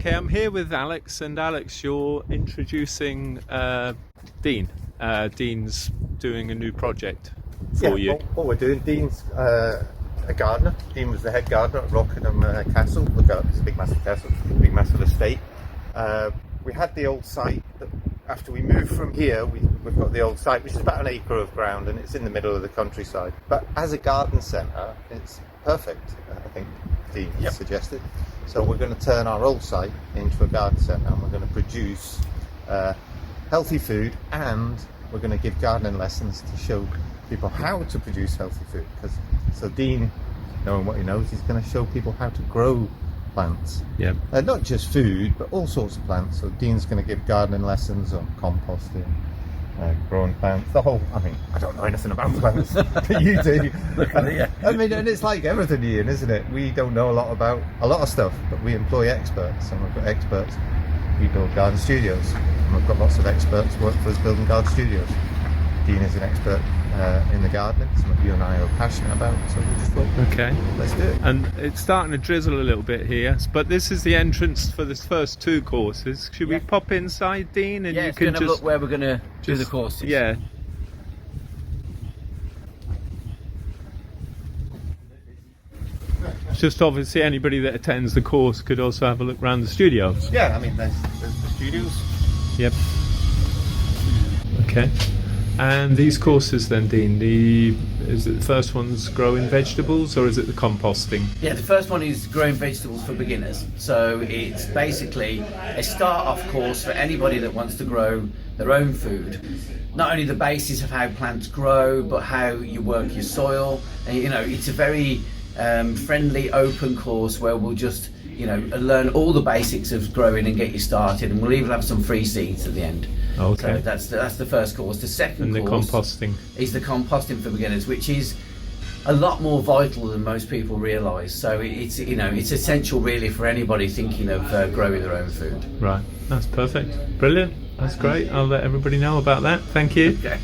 Okay, I'm here with Alex, and Alex, you're introducing Dean. Dean's doing a new project for you. What we're doing, Dean's a gardener. Dean was the head gardener at Rockingham Castle. It's a big massive castle, big massive estate. We had the old site. After we moved from here, we've got the old site, which is about an acre of ground, and it's in the middle of the countryside. But as a garden centre, it's perfect, I think Dean suggested. So we're going to turn our old site into a garden centre, and we're going to produce healthy food, and we're going to give gardening lessons to show people how to produce healthy food. So Dean, knowing what he knows, he's going to show people how to grow plants. Yeah. Not just food, but all sorts of plants. So Dean's going to give gardening lessons on composting, growing plants, the whole. I mean, I don't know anything about plants, but you do. I mean, and it's like everything, Iain, isn't it? We don't know a lot about a lot of stuff, but we employ experts, and we've got experts. We build garden studios, and we've got lots of experts work for us building garden studios. Dean is an expert in the gardening, something you and I are passionate about, so we just thought, okay, let's do it. And it's starting to drizzle a little bit here, but this is the entrance for this first two courses. Should we pop inside, Dean, and you can just look where we're going to do the courses. Yeah. Just obviously anybody that attends the course could also have a look around the studios. Yeah, I mean, there's the studios. Yep. Okay. And these courses then, Dean, is it the first one's growing vegetables, or is it the composting? Yeah, the first one is growing vegetables for beginners. So it's basically a start-off course for anybody that wants to grow their own food. Not only the basis of how plants grow, but how you work your soil. And, it's a very friendly, open course where we'll just, learn all the basics of growing and get you started. And we'll even have some free seeds at the end. Okay. So that's the first course. The second course composting is the composting for beginners, which is a lot more vital than most people realise. So it's essential really for anybody thinking of growing their own food. Right, that's perfect, brilliant, that's great. I'll let everybody know about that. Thank you. Okay.